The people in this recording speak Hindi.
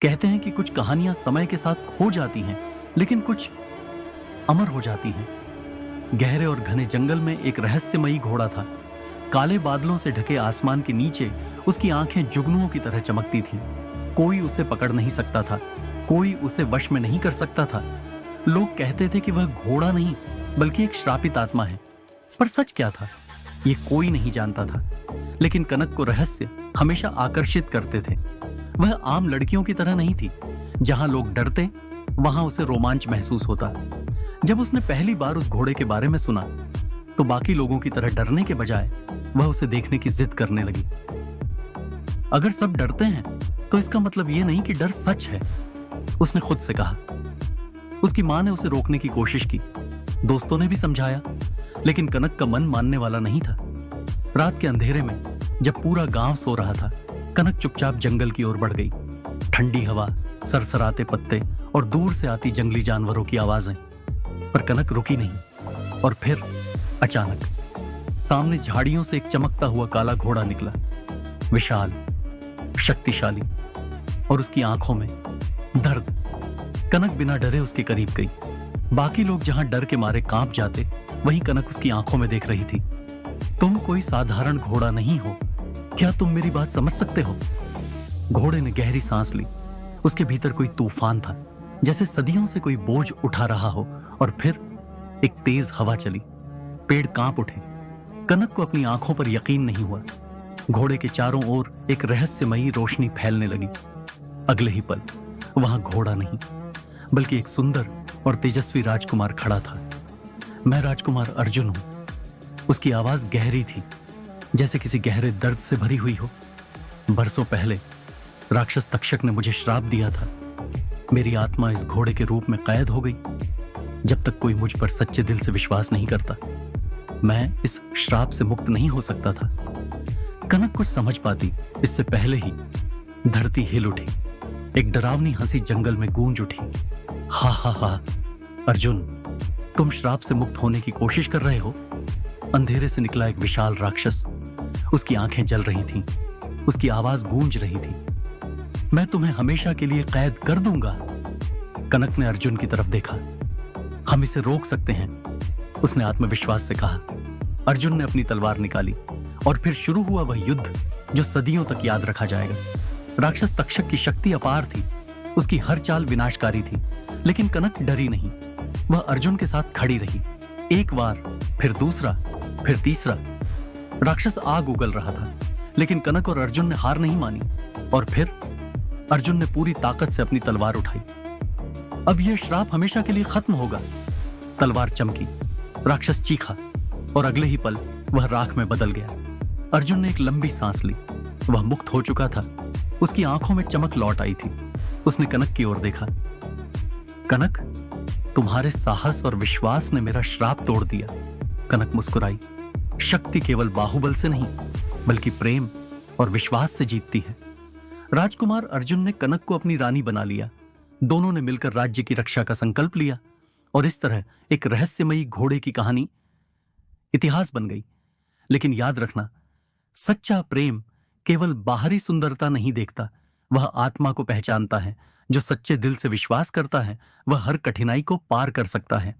कहते हैं कि कुछ कहानियां समय के साथ खो जाती हैं, लेकिन कुछ अमर हो जाती हैं। गहरे और घने जंगल में एक रहस्यमयी घोड़ा था। काले बादलों से ढके आसमान के नीचे उसकी आंखें जुगनुओं की तरह चमकती थीं। कोई उसे पकड़ नहीं सकता था, कोई उसे वश में नहीं कर सकता था। लोग कहते थे कि वह घोड़ा नहीं बल्कि एक श्रापित आत्मा है, पर सच क्या था ये कोई नहीं जानता था। लेकिन कनक को रहस्य हमेशा आकर्षित करते थे। वह आम लड़कियों की तरह नहीं थी। जहां लोग डरते वहां उसे रोमांच महसूस होता। जब उसने पहली बार उस घोड़े के बारे में सुना तो बाकी लोगों की तरह डरने के बजाय वह उसे देखने की जिद करने लगी। अगर सब डरते हैं तो इसका मतलब यह नहीं कि डर सच है, उसने खुद से कहा। उसकी मां ने उसे रोकने की कोशिश की, दोस्तों ने भी समझाया, लेकिन कनक का मन मानने वाला नहीं था। रात के अंधेरे में जब पूरा गांव सो रहा था, कनक चुपचाप जंगल की ओर बढ़ गई। ठंडी हवा, सरसराते पत्ते और दूर से आती जंगली जानवरों की आवाजें। पर कनक रुकी नहीं। और फिर अचानक सामने झाड़ियों से एक चमकता हुआ काला घोड़ा निकला, विशाल, शक्तिशाली, और उसकी आंखों में दर्द। कनक बिना डरे उसके करीब गई। बाकी लोग जहां डर के मारे कांप जाते, वहीं कनक उसकी आंखों में देख रही थी। तुम कोई साधारण घोड़ा नहीं हो, क्या तुम मेरी बात समझ सकते हो? घोड़े ने गहरी सांस ली। उसके भीतर कोई तूफान था, जैसे सदियों से कोई बोझ उठा रहा हो। और फिर एक तेज हवा चली, पेड़ कांप उठे। कनक को अपनी आंखों पर यकीन नहीं हुआ। घोड़े के चारों ओर एक रहस्यमयी रोशनी फैलने लगी। अगले ही पल वहां घोड़ा नहीं बल्कि एक सुंदर और तेजस्वी राजकुमार खड़ा था। मैं राजकुमार अर्जुन हूं। उसकी आवाज गहरी थी, जैसे किसी गहरे दर्द से भरी हुई हो। बरसों पहले राक्षस तक्षक ने मुझे श्राप दिया था। मेरी आत्मा इस घोड़े के रूप में कैद हो गई। जब तक कोई मुझ पर सच्चे दिल से विश्वास नहीं करता, मैं इस श्राप से मुक्त नहीं हो सकता था। कनक कुछ समझ पाती इससे पहले ही धरती हिल उठी। एक डरावनी हंसी जंगल में गूंज उठी। हा हा हा, अर्जुन, तुम श्राप से मुक्त होने की कोशिश कर रहे हो? अंधेरे से निकला एक विशाल राक्षस। उसकी आंखें जल रही थीं, उसकी आवाज गूंज रही थी। मैं तुम्हें हमेशा के लिए कैद कर दूंगा। कनक ने अर्जुन की तरफ देखा। हम इसे रोक सकते हैं, उसने आत्मविश्वास से कहा। अर्जुन ने अपनी तलवार निकाली और फिर शुरू हुआ वह युद्ध जो सदियों तक याद रखा जाएगा। राक्षस तक्षक की शक्ति अपार थी, उसकी हर चाल विनाशकारी थी, लेकिन कनक डरी नहीं। वह अर्जुन के साथ खड़ी रही। एक बार, फिर दूसरा, फिर तीसरा। राक्षस आग उगल रहा था, लेकिन कनक और अर्जुन ने हार नहीं मानी। और फिर अर्जुन ने पूरी ताकत से अपनी तलवार उठाई। अब यह श्राप हमेशा के लिए खत्म होगा। तलवार चमकी, राक्षस चीखा और अगले ही पल वह राख में बदल गया। अर्जुन ने एक लंबी सांस ली। वह मुक्त हो चुका था। उसकी आंखों में चमक लौट आई थी। उसने कनक की ओर देखा। कनक, तुम्हारे साहस और विश्वास ने मेरा श्राप तोड़ दिया। कनक मुस्कुराई। शक्ति केवल बाहुबल से नहीं बल्कि प्रेम और विश्वास से जीतती है। राजकुमार अर्जुन ने कनक को अपनी रानी बना लिया। दोनों ने मिलकर राज्य की रक्षा का संकल्प लिया और इस तरह एक रहस्यमयी घोड़े की कहानी इतिहास बन गई। लेकिन याद रखना, सच्चा प्रेम केवल बाहरी सुंदरता नहीं देखता, वह आत्मा को पहचानता है। जो सच्चे दिल से विश्वास करता है वह हर कठिनाई को पार कर सकता है।